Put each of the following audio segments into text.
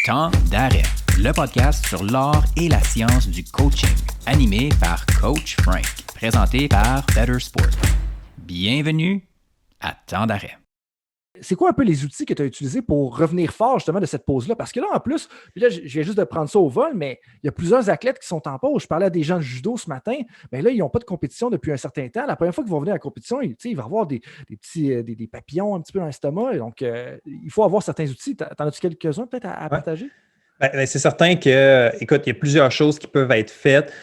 Temps d'arrêt, le podcast sur l'art et la science du coaching, animé par Coach Frank, présenté par Better Sport. Bienvenue à Temps d'arrêt. C'est quoi un peu les outils que tu as utilisés pour revenir fort justement de cette pause-là? Parce que là, en plus, puis là, je viens juste de prendre ça au vol, mais il y a plusieurs athlètes qui sont en pause. Je parlais à des gens de judo ce matin, mais là, ils n'ont pas de compétition depuis un certain temps. La première fois qu'ils vont venir à la compétition, il va y avoir des petits des papillons un petit peu dans l'estomac. Donc, il faut avoir certains outils. T'en as-tu quelques-uns peut-être à partager? Ben, c'est certain que, écoute, il y a plusieurs choses qui peuvent être faites.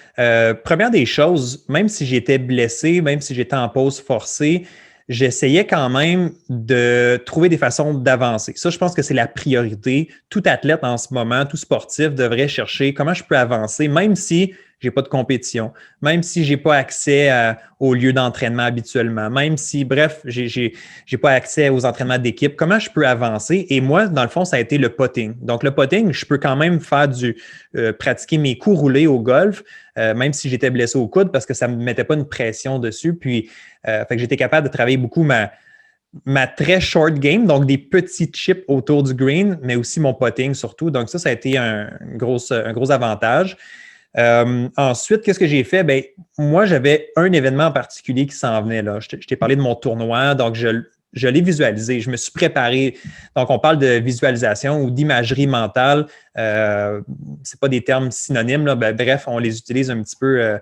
Première des choses, même si j'étais blessé, même si j'étais en pause forcée, j'essayais quand même de trouver des façons d'avancer. Ça, je pense que c'est la priorité. Tout athlète en ce moment, tout sportif devrait chercher comment je peux avancer, même si je n'ai pas de compétition, même si je n'ai pas accès au lieu d'entraînement habituellement, même si, bref, je n'ai pas accès aux entraînements d'équipe, comment je peux avancer? Et moi, dans le fond, ça a été le putting. Donc, le putting, je peux quand même faire pratiquer mes coups roulés au golf, même si j'étais blessé au coude, parce que ça ne me mettait pas une pression dessus. Puis, fait que j'étais capable de travailler beaucoup ma très short game, donc des petits chips autour du green, mais aussi mon putting surtout. Donc, ça a été un gros avantage. Ensuite, qu'est-ce que j'ai fait? Ben, moi, j'avais un événement en particulier qui s'en venait là. Je t'ai parlé de mon tournoi, donc je l'ai visualisé. Je me suis préparé. Donc, on parle de visualisation ou d'imagerie mentale. C'est pas des termes synonymes, là. Ben, bref, on les utilise un petit peu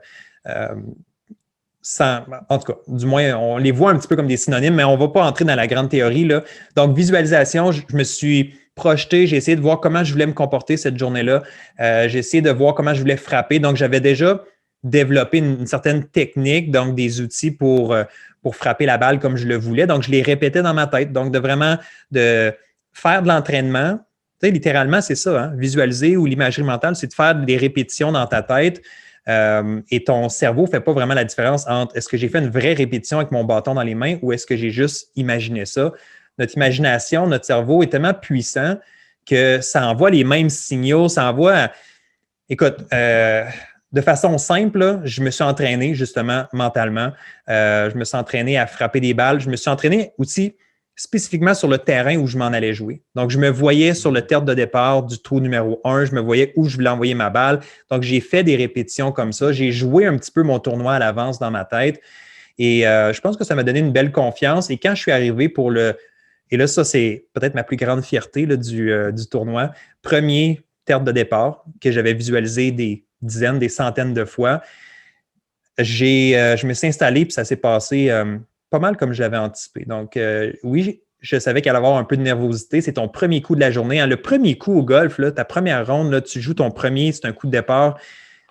en tout cas, du moins, on les voit un petit peu comme des synonymes, mais on ne va pas entrer dans la grande théorie, là. Donc, visualisation, je me suis projeté, j'ai essayé de voir comment je voulais me comporter cette journée-là. J'ai essayé de voir comment je voulais frapper. Donc, j'avais déjà développé une certaine technique, donc des outils pour frapper la balle comme je le voulais. Donc, je les répétais dans ma tête. Donc, de faire de l'entraînement. Tu sais, littéralement, c'est ça, hein? Visualiser ou l'imagerie mentale, c'est de faire des répétitions dans ta tête. Et ton cerveau ne fait pas vraiment la différence entre est-ce que j'ai fait une vraie répétition avec mon bâton dans les mains ou est-ce que j'ai juste imaginé ça. Notre imagination, notre cerveau est tellement puissant que ça envoie les mêmes signaux, ça envoie… Écoute, de façon simple, là, je me suis entraîné justement mentalement. Je me suis entraîné à frapper des balles. Je me suis entraîné aussi spécifiquement sur le terrain où je m'en allais jouer. Donc, je me voyais sur le tertre de départ du trou numéro 1, je me voyais où je voulais envoyer ma balle. Donc, j'ai fait des répétitions comme ça. J'ai joué un petit peu mon tournoi à l'avance dans ma tête et je pense que ça m'a donné une belle confiance. Et quand je suis arrivé et là, ça, c'est peut-être ma plus grande fierté là, du tournoi, premier tertre de départ que j'avais visualisé des dizaines, des centaines de fois, je me suis installé puis ça s'est passé pas mal comme je l'avais anticipé. Donc, oui, je savais qu'il allait y avoir un peu de nervosité. C'est ton premier coup de la journée. Hein. Le premier coup au golf, là, ta première ronde, là, tu joues ton premier, c'est un coup de départ.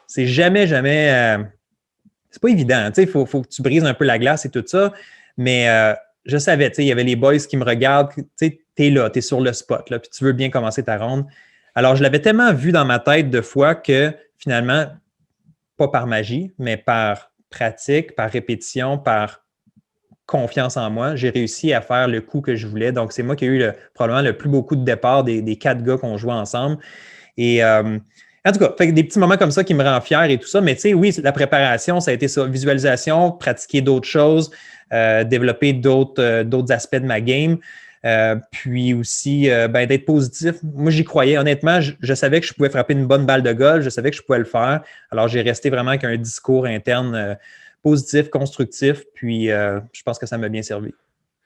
C'est jamais, c'est pas évident. Il faut que tu brises un peu la glace et tout ça. Mais je savais, il y avait les boys qui me regardent. Tu es là, tu es sur le spot, là, puis tu veux bien commencer ta ronde. Alors, je l'avais tellement vu dans ma tête de fois que finalement, pas par magie, mais par pratique, par répétition, par confiance en moi, j'ai réussi à faire le coup que je voulais. Donc, c'est moi qui ai eu probablement le plus beau coup de départ des 4 gars qu'on jouait ensemble. Et en tout cas, fait des petits moments comme ça qui me rendent fier et tout ça. Mais tu sais, oui, la préparation, ça a été ça. Visualisation, pratiquer d'autres choses, développer d'autres aspects de ma game. Puis aussi, d'être positif. Moi, j'y croyais. Honnêtement, je savais que je pouvais frapper une bonne balle de golf. Je savais que je pouvais le faire. Alors, j'ai resté vraiment avec un discours interne positif, constructif. Puis, je pense que ça m'a bien servi.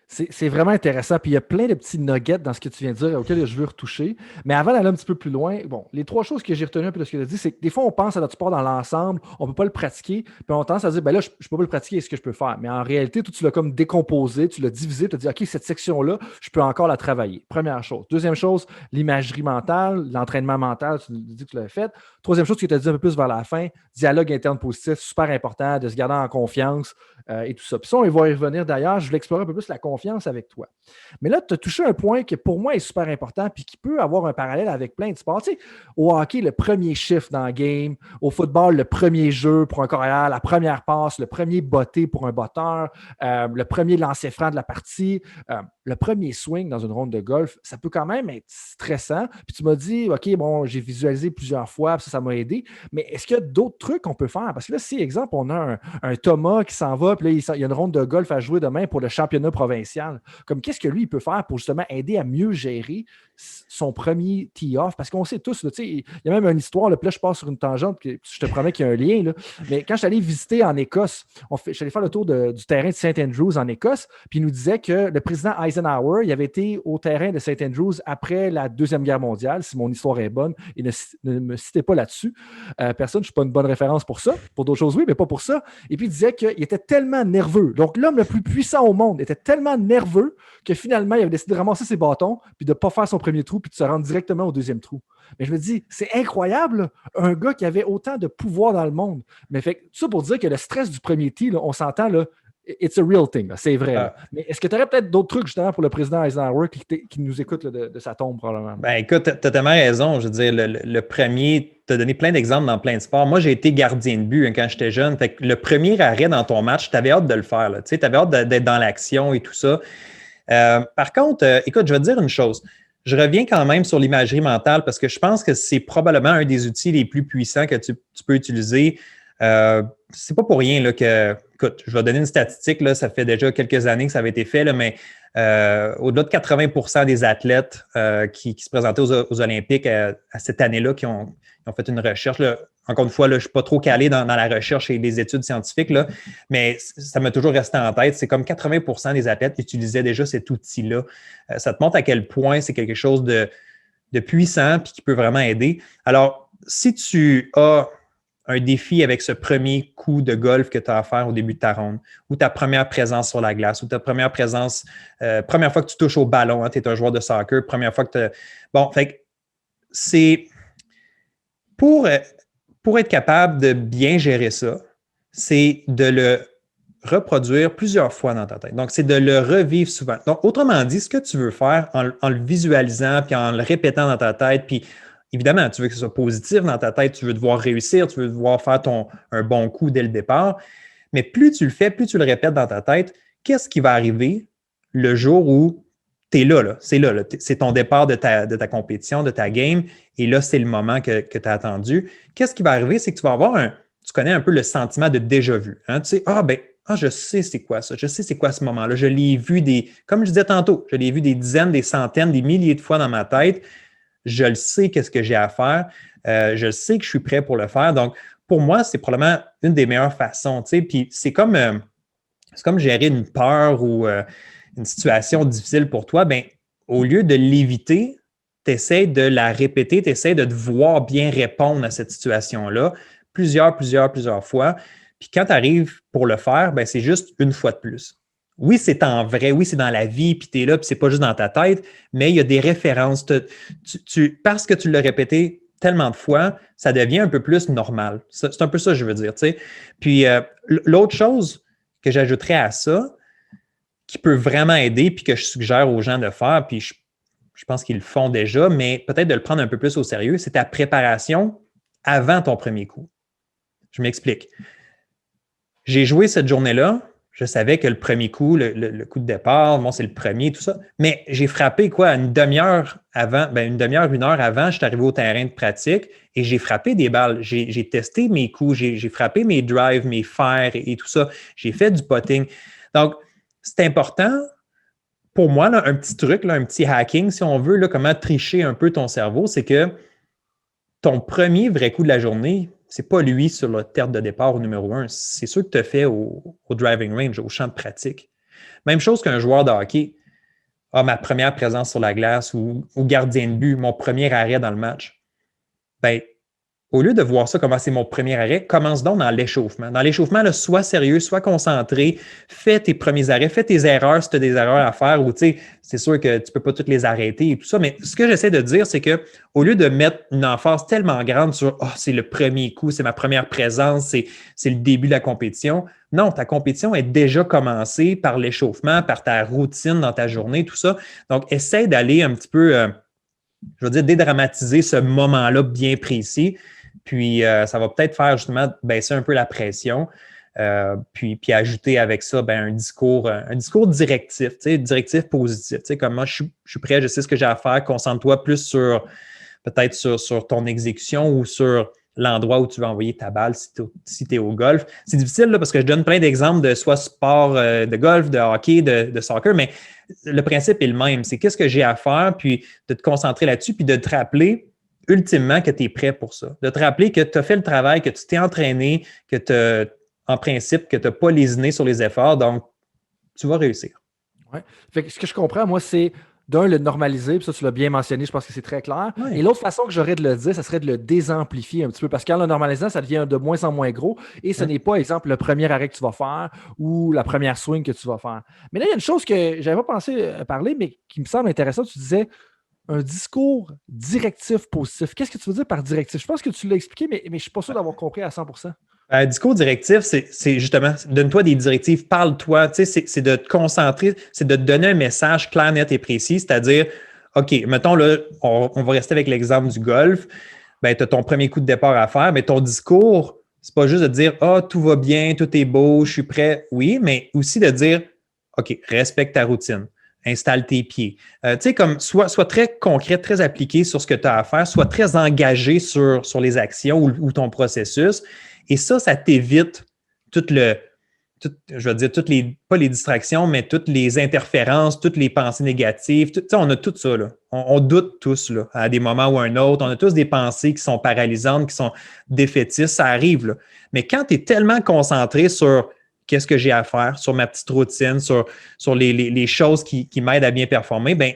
C'est vraiment intéressant. Puis il y a plein de petits nuggets dans ce que tu viens de dire auxquels je veux retoucher. Mais avant d'aller un petit peu plus loin, bon, les 3 choses que j'ai retenues un peu de ce que tu as dit, c'est que des fois, on pense à notre sport dans l'ensemble, on ne peut pas le pratiquer, puis on tendance à dire, ben là, je ne peux pas le pratiquer, est-ce que je peux faire? Mais en réalité, tu l'as comme décomposé, tu l'as divisé, tu as dit, OK, cette section-là, je peux encore la travailler. Première chose. Deuxième chose, l'imagerie mentale, l'entraînement mental, tu dis que tu l'as fait. Troisième chose que tu as dit un peu plus vers la fin, dialogue interne positif, super important, de se garder en confiance et tout ça. Puis ça, on va y revenir d'ailleurs. Je voulais explorer un peu plus la confiance avec toi. Mais là, tu as touché un point qui, pour moi, est super important puis qui peut avoir un parallèle avec plein de sports. Tu sais, au hockey, le premier shift dans le game. Au football, le premier jeu pour un carrière, la première passe, le premier botté pour un botteur, le premier lancer franc de la partie, le premier swing dans une ronde de golf. Ça peut quand même être stressant. Puis tu m'as dit, OK, bon, j'ai visualisé plusieurs fois, puis ça m'a aidé. Mais est-ce qu'il y a d'autres trucs qu'on peut faire? Parce que là, si, exemple, on a un Thomas qui s'en va, puis là, il y a une ronde de golf à jouer demain pour le championnat provincial. Comme qu'est-ce que lui, il peut faire pour justement aider à mieux gérer son premier tee-off, parce qu'on sait tous, il y a même une histoire, là, puis là, je pars sur une tangente, que je te promets qu'il y a un lien, là, mais quand je suis allé visiter en Écosse, je suis allé faire le tour du terrain de St. Andrews en Écosse, puis il nous disait que le président Eisenhower, il avait été au terrain de St. Andrews après la Deuxième Guerre mondiale, si mon histoire est bonne, et ne me citez pas là-dessus. Personne, je ne suis pas une bonne référence pour ça, pour d'autres choses, oui, mais pas pour ça. Et puis, il disait qu'il était tellement nerveux. Donc, l'homme le plus puissant au monde était tellement nerveux que finalement, il avait décidé de ramasser ses bâtons, puis de ne pas faire son premier trou, puis de se rendre directement au deuxième trou. Mais je me dis, c'est incroyable, un gars qui avait autant de pouvoir dans le monde. Mais fait tout ça pour dire que le stress du premier tee, là, on s'entend, là, it's a real thing, là, c'est vrai. Là. Mais est-ce que tu aurais peut-être d'autres trucs justement pour le président Eisenhower qui nous écoute là, de sa tombe probablement? Ben écoute, tu as tellement raison. Je veux dire, le premier, tu as donné plein d'exemples dans plein de sports. Moi, j'ai été gardien de but quand j'étais jeune. Fait que le premier arrêt dans ton match, tu avais hâte de le faire. Tu avais hâte d'être dans l'action et tout ça. Par contre, écoute, je vais te dire une chose. Je reviens quand même sur l'imagerie mentale parce que je pense que c'est probablement un des outils les plus puissants que tu peux utiliser. C'est pas pour rien là, que, écoute, je vais donner une statistique, là, ça fait déjà quelques années que ça avait été fait, là, mais au-delà de 80% des athlètes qui se présentaient aux Olympiques à cette année-là qui ont fait une recherche. Là, encore une fois, là, je ne suis pas trop calé dans la recherche et les études scientifiques, là, mais ça m'a toujours resté en tête. C'est comme 80% des athlètes utilisaient déjà cet outil-là. Ça te montre à quel point c'est quelque chose de puissant et qui peut vraiment aider. Alors, si tu as un défi avec ce premier coup de golf que tu as à faire au début de ta ronde, ou ta première présence sur la glace, ou ta première présence, première fois que tu touches au ballon, hein, tu es un joueur de soccer, première fois que tu... Bon, fait que c'est... Pour être capable de bien gérer ça, c'est de le reproduire plusieurs fois dans ta tête. Donc, c'est de le revivre souvent. Donc, autrement dit, ce que tu veux faire en le visualisant, puis en le répétant dans ta tête, puis évidemment, tu veux que ce soit positif dans ta tête, tu veux devoir réussir, tu veux devoir faire un bon coup dès le départ. Mais plus tu le fais, plus tu le répètes dans ta tête, qu'est-ce qui va arriver le jour où tu es là? C'est ton départ de ta compétition, de ta game, et là, c'est le moment que tu as attendu. Qu'est-ce qui va arriver? C'est que tu vas avoir tu connais un peu le sentiment de déjà-vu. Hein? Tu sais, je sais c'est quoi ça, je sais c'est quoi ce moment-là. Je l'ai vu comme je disais tantôt, je l'ai vu des dizaines, des centaines, des milliers de fois dans ma tête. Je le sais qu'est-ce que j'ai à faire. Je sais que je suis prêt pour le faire. Donc, pour moi, c'est probablement une des meilleures façons. Tu sais, puis c'est comme gérer une peur ou une situation difficile pour toi. Ben, au lieu de l'éviter, tu essaies de la répéter, tu essaies de devoir bien répondre à cette situation-là plusieurs fois. Puis quand tu arrives pour le faire, ben, c'est juste une fois de plus. Oui, c'est en vrai, oui, c'est dans la vie, puis tu es là, puis c'est pas juste dans ta tête, mais il y a des références. Parce que tu l'as répété tellement de fois, ça devient un peu plus normal. C'est un peu ça que je veux dire. Tu sais. Puis l'autre chose que j'ajouterais à ça, qui peut vraiment aider, puis que je suggère aux gens de faire, puis je pense qu'ils le font déjà, mais peut-être de le prendre un peu plus au sérieux, c'est ta préparation avant ton premier coup. Je m'explique. J'ai joué cette journée-là. Je savais que le premier coup, le coup de départ, bon, c'est le premier, tout ça. Mais j'ai frappé une demi-heure avant, une demi-heure, une heure avant, je suis arrivé au terrain de pratique et j'ai frappé des balles. J'ai testé mes coups, j'ai frappé mes drives, mes fers et tout ça. J'ai fait du putting. Donc, c'est important pour moi, là, un petit truc, là, un petit hacking, si on veut, là, comment tricher un peu ton cerveau, c'est que ton premier vrai coup de la journée, c'est pas lui sur la terre de départ au numéro 1. C'est sûr que tu as fait au driving range, au champ de pratique. Même chose qu'un joueur de hockey. Ma première présence sur la glace ou gardien de but, mon premier arrêt dans le match. Ben, au lieu de voir ça comme c'est mon premier arrêt, commence donc dans l'échauffement. Dans l'échauffement, là, sois sérieux, sois concentré, fais tes premiers arrêts, fais tes erreurs si tu as des erreurs à faire ou tu sais, c'est sûr que tu ne peux pas toutes les arrêter et tout ça. Mais ce que j'essaie de dire, c'est qu'au lieu de mettre une emphase tellement grande sur c'est le premier coup, c'est ma première présence, c'est le début de la compétition. Non, ta compétition est déjà commencée par l'échauffement, par ta routine dans ta journée, tout ça. Donc, essaie d'aller un petit peu, je veux dire, dédramatiser ce moment-là bien précis. Puis, ça va peut-être faire justement baisser un peu la pression, puis ajouter avec ça un discours directif, directif positif. Comme moi, je suis prêt, je sais ce que j'ai à faire, concentre-toi plus peut-être sur ton exécution ou sur l'endroit où tu veux envoyer ta balle si tu es au golf. C'est difficile là, parce que je donne plein d'exemples de soit sport de golf, de hockey, de soccer, mais le principe est le même. C'est qu'est-ce que j'ai à faire, puis de te concentrer là-dessus, puis de te rappeler ultimement que tu es prêt pour ça. De te rappeler que tu as fait le travail, que tu t'es entraîné, que en principe, que tu n'as pas lésiné sur les efforts, donc tu vas réussir. Ouais. Fait que ce que je comprends, moi, c'est d'un, le normaliser, puis ça, tu l'as bien mentionné, je pense que c'est très clair. Ouais. Et l'autre façon que j'aurais de le dire, ça serait de le désamplifier un petit peu, parce qu'en le normalisant, ça devient de moins en moins gros, et ce n'est pas, exemple, le premier arrêt que tu vas faire ou la première swing que tu vas faire. Mais là, il y a une chose que je n'avais pas pensé parler, mais qui me semble intéressante. Tu disais un discours directif positif. Qu'est-ce que tu veux dire par directif? Je pense que tu l'as expliqué, mais je ne suis pas sûr d'avoir compris à 100%. Discours directif, c'est justement, donne-toi des directives, parle-toi, tu sais, c'est de te concentrer, c'est de te donner un message clair, net et précis, c'est-à-dire, OK, mettons là, on va rester avec l'exemple du golf, ben, tu as ton premier coup de départ à faire, mais ton discours, c'est pas juste de dire, tout va bien, tout est beau, je suis prêt, oui, mais aussi de dire, OK, respecte ta routine. Installe tes pieds. Tu sais, comme sois très concret, très appliqué sur ce que tu as à faire, sois très engagé sur les actions ou ton processus. Et ça t'évite pas les distractions, mais toutes les interférences, toutes les pensées négatives. On a tout ça, là. On doute tous, là, à des moments ou à un autre. On a tous des pensées qui sont paralysantes, qui sont défaitistes. Ça arrive, là. Mais quand tu es tellement concentré sur qu'est-ce que j'ai à faire, sur ma petite routine, sur les choses qui m'aident à bien performer, bien,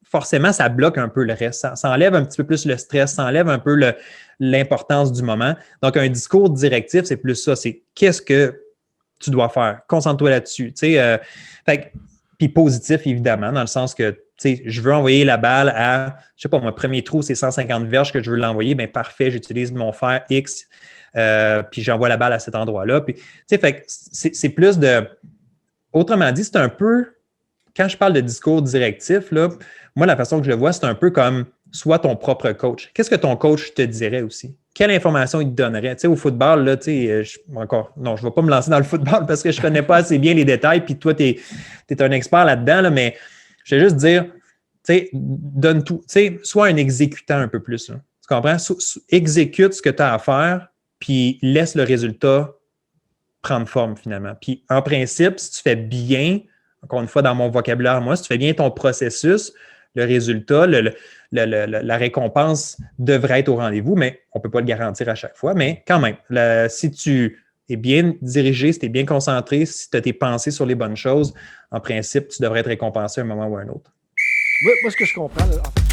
forcément, ça bloque un peu le reste. Ça enlève un petit peu plus le stress, ça enlève un peu l'importance du moment. Donc, un discours directif, c'est plus ça. C'est qu'est-ce que tu dois faire? Concentre-toi là-dessus. Puis positif, évidemment, dans le sens que je veux envoyer la balle à, je sais pas, mon premier trou, c'est 150 verges que je veux l'envoyer. Bien, parfait, j'utilise mon fer X. Puis j'envoie la balle à cet endroit-là. Puis, fait c'est plus de... Autrement dit, c'est un peu... Quand je parle de discours directif, là, moi, la façon que je le vois, c'est un peu comme sois ton propre coach. Qu'est-ce que ton coach te dirait aussi? Quelle information il te donnerait? Au football, là, je ne vais pas me lancer dans le football parce que je ne connais pas assez bien les détails, puis toi, tu es un expert là-dedans, là, mais je vais juste dire, donne tout. Sois un exécutant un peu plus. Là. Tu comprends? Exécute ce que tu as à faire, puis laisse le résultat prendre forme finalement. Puis en principe, si tu fais bien, encore une fois dans mon vocabulaire, moi, si tu fais bien ton processus, le résultat, la récompense devrait être au rendez-vous, mais on ne peut pas le garantir à chaque fois. Mais quand même, si tu es bien dirigé, si tu es bien concentré, si tu as tes pensées sur les bonnes choses, en principe, tu devrais être récompensé à un moment ou à un autre. Moi, ce que je comprends, en fait,